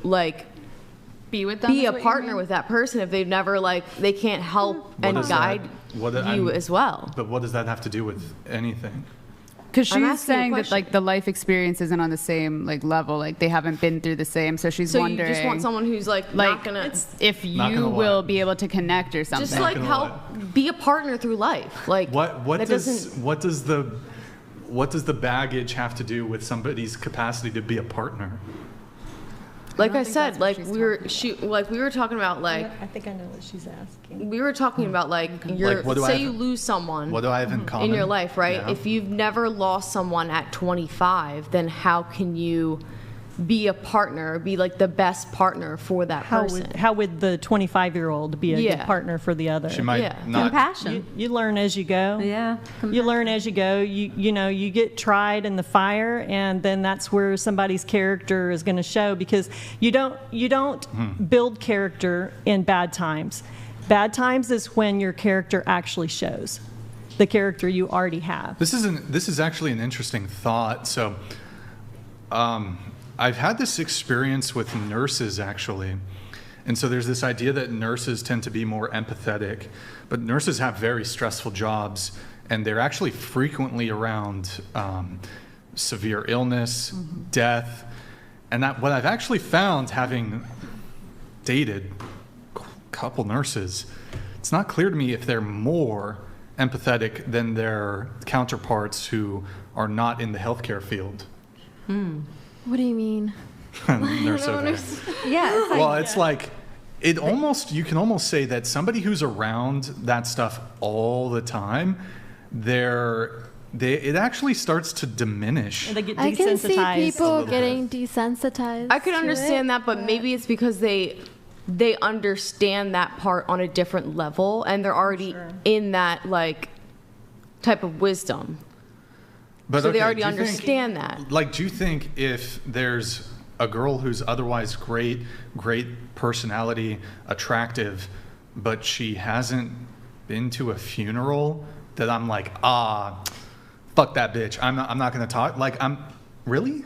like be with them, be a partner with that person if they've never they can't help and guide you as well. But what does that have to do with anything? Because she's saying that the life experience isn't on the same level, they haven't been through the same, so she's wondering. So you just want someone who's not gonna, if you will be able to connect or something. Just help be a partner through life. What does the baggage have to do with somebody's capacity to be a partner? Like I said, we were talking about I think I know what she's asking. We were talking about you lose someone. What do I have in common in your life, right? Yeah. If you've never lost someone at 25, then how can you be a partner, be the best partner for that person? How would the 25-year-old be a good partner for the other? She might not. Compassion. You learn as you go. Yeah. You learn as you go. You get tried in the fire, and then that's where somebody's character is going to show, because you don't build character in bad times. Bad times is when your character actually shows the character you already have. This is actually an interesting thought. So, I've had this experience with nurses, actually. And so there's this idea that nurses tend to be more empathetic, but nurses have very stressful jobs, and they're actually frequently around severe illness, death. And what I've actually found, having dated a couple nurses, it's not clear to me if they're more empathetic than their counterparts who are not in the healthcare field. What do you mean? Nurse over. Yeah. You can almost say that somebody who's around that stuff all the time, it actually starts to diminish. And they get desensitized. I can see people getting desensitized. I could understand that, but maybe it's because they understand that part on a different level, and they're already in that type of wisdom. But so they already understand that. Do you think if there's a girl who's otherwise great personality, attractive, but she hasn't been to a funeral, that I'm fuck that bitch. I'm not going to talk. Really?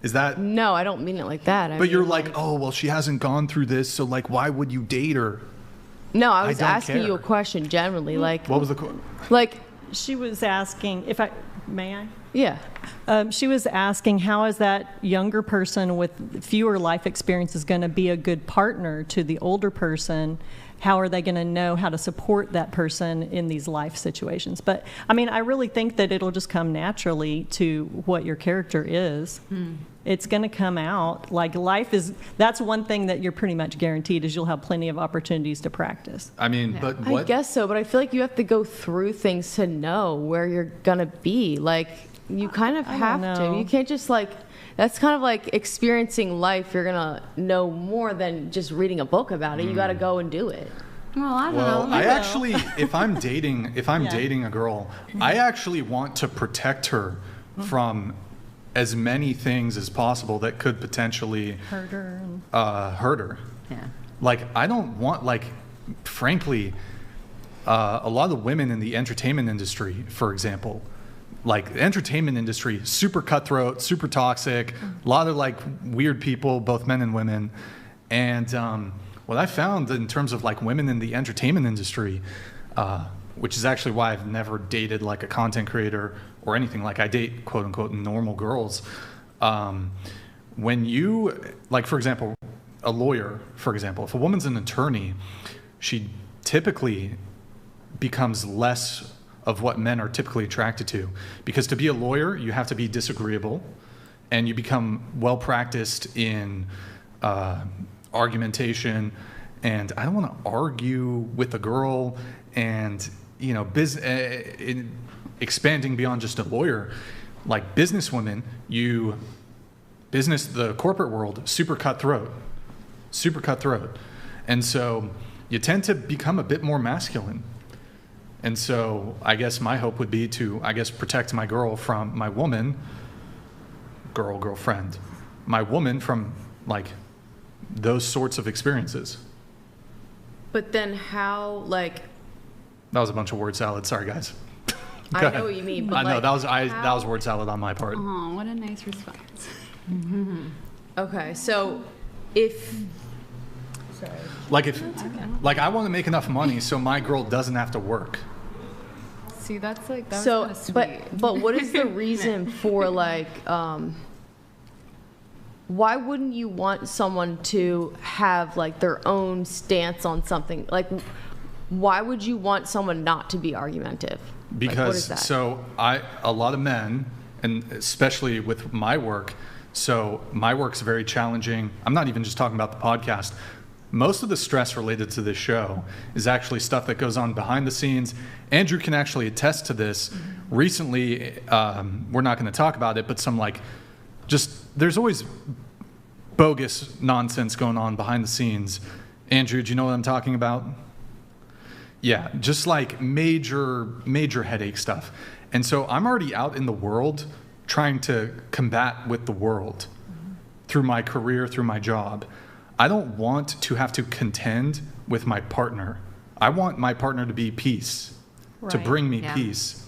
Is that? No, I don't mean it like that. But you're oh, well, she hasn't gone through this, so why would you date her? No, I was asking you a question generally. What was the She was asking, may I? Yeah. She was asking, how is that younger person with fewer life experiences going to be a good partner to the older person? How are they going to know how to support that person in these life situations? But, I really think that it'll just come naturally to what your character is. It's going to come out. That's one thing that you're pretty much guaranteed, is you'll have plenty of opportunities to practice. But what? I guess so, but I feel like you have to go through things to know where you're going to be. You kind of have to. You can't just that's kind of experiencing life. You're going to know more than just reading a book about it. You got to go and do it. Well, I don't know. I actually, if I'm dating a girl, I actually want to protect her from as many things as possible that could potentially hurt her. Yeah. I don't want, frankly, a lot of women in the entertainment industry, for example, the entertainment industry, super cutthroat, super toxic, a lot of weird people, both men and women. And what I found in terms of women in the entertainment industry, which is actually why I've never dated a content creator or anything. I date quote unquote normal girls. When you, for example, a lawyer, for example, if a woman's an attorney, she typically becomes less of what men are typically attracted to. Because to be a lawyer, you have to be disagreeable, and you become well practiced in argumentation. And I don't want to argue with a girl, and expanding beyond just a lawyer, businesswomen, the corporate world, super cutthroat, and so you tend to become a bit more masculine. And so I guess my hope would be to, protect my girl from my woman, girlfriend, my woman from those sorts of experiences. But then how, That was a bunch of word salad. Sorry, guys. I know what you mean, but I know that was word salad on my part. Oh, what a nice response. Okay, so if like I want to make enough money so my girl doesn't have to work. See, that's like that's so, kind of sweet. but what is the reason for like why wouldn't you want someone to have like their own stance on something? Like, why would you want someone not to be argumentative? Because like, what is that? So a lot of men, and especially with my work, so my work's very challenging. I'm not even just talking about the podcast. Most of the stress related to this show is actually stuff that goes on behind the scenes. Andrew can actually attest to this. Recently, we're not going to talk about it, but some like there's always bogus nonsense going on behind the scenes. Andrew, do you know what I'm talking about? Yeah, just like major headache stuff. And so I'm already out in the world trying to combat with the world through my career, through my job. I don't want to have to contend with my partner. I want my partner to be peace, to bring me peace.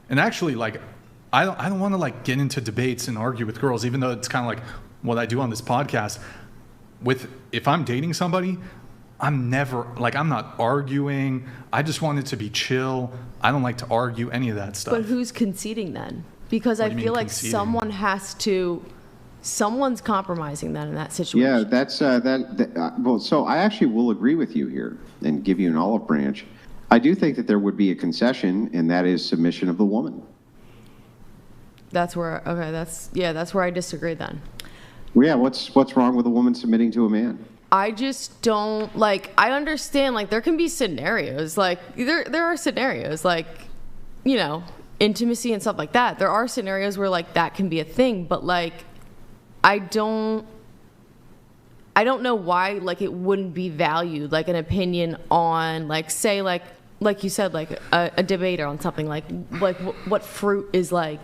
And actually, like, I don't want to like get into debates and argue with girls, even though it's kind of like what I do on this podcast. If I'm dating somebody, I'm not arguing. I just want it to be chill. I don't like to argue any of that stuff. But who's conceding then? Because I feel like someone's compromising that in that situation. Yeah, that's well, so I actually will agree with you here and give you an olive branch. I do think that there would be a concession, and that is submission of the woman. That's where I disagree then. Well, yeah, what's wrong with a woman submitting to a man? I just don't like. I understand like there can be scenarios like there are scenarios like, you know, intimacy and stuff like that. There are scenarios where like that can be a thing, but like I don't know why like it wouldn't be valued, like an opinion on like say like you said like a debate on something like what fruit is like.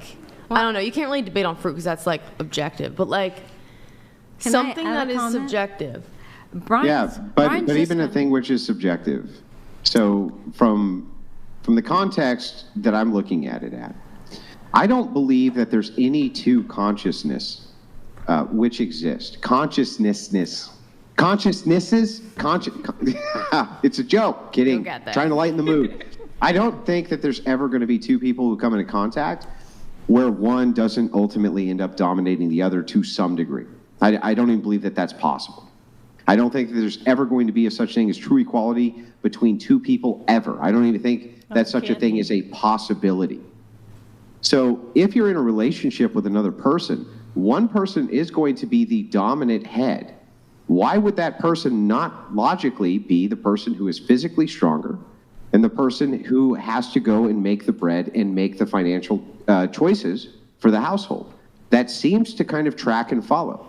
Well, I don't know. You can't really debate on fruit because that's like objective, but like something that is subjective. But even a thing which is subjective. So from the context that I'm looking at it at, I don't believe that there's any two consciousness which exist. Consciousnesses. It's a joke. Kidding. Trying to lighten the mood. I don't think that there's ever going to be two people who come into contact where one doesn't ultimately end up dominating the other to some degree. I don't even believe that that's possible. I don't think that there's ever going to be a such thing as true equality between two people ever. I don't even think that such a thing is a possibility. So if you're in a relationship with another person, one person is going to be the dominant head. Why would that person not logically be the person who is physically stronger and the person who has to go and make the bread and make the financial choices for the household? That seems to kind of track and follow.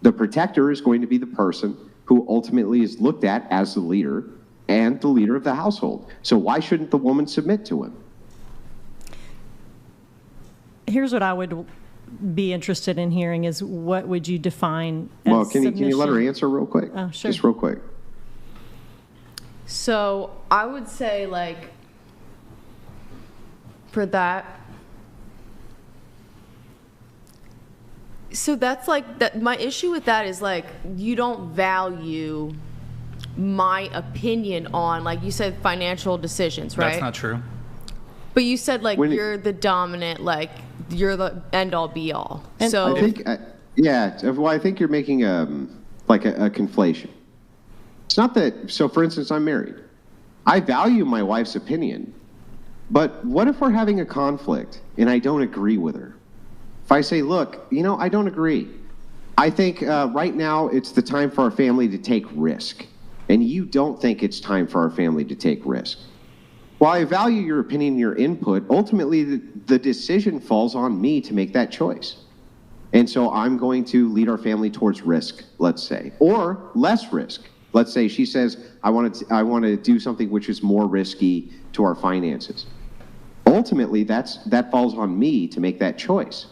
The protector is going to be the person who ultimately is looked at as the leader and the leader of the household. So why shouldn't the woman submit to him? Here's what I would be interested in hearing is what would you define as Well, can submission? you let her answer real quick? Oh, sure. Just real quick. So I would say like for that. So that's like that. My issue with that is like you don't value my opinion on, like you said, financial decisions, right? That's not true. But you said like you're the dominant, like you're the end all be all. And so I think, well, I think you're making like a conflation. It's not that. So, for instance, I'm married. I value my wife's opinion, but what if we're having a conflict and I don't agree with her? If I say, look, I don't agree. I think right now it's the time for our family to take risk. And you don't think it's time for our family to take risk. While I value your opinion, your input, ultimately the decision falls on me to make that choice. And so I'm going to lead our family towards risk, let's say, or less risk. Let's say she says, I want to do something which is more risky to our finances. Ultimately, that falls on me to make that choice.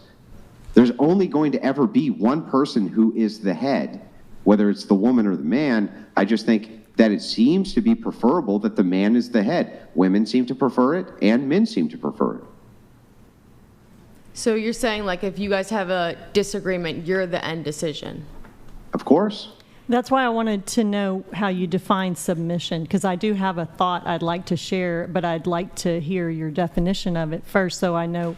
There's only going to ever be one person who is the head, whether it's the woman or the man. I just think that it seems to be preferable that the man is the head. Women seem to prefer it, and men seem to prefer it. So you're saying like if you guys have a disagreement, you're the end decision? Of course. That's why I wanted to know how you define submission, because I do have a thought I'd like to share, but I'd like to hear your definition of it first so I know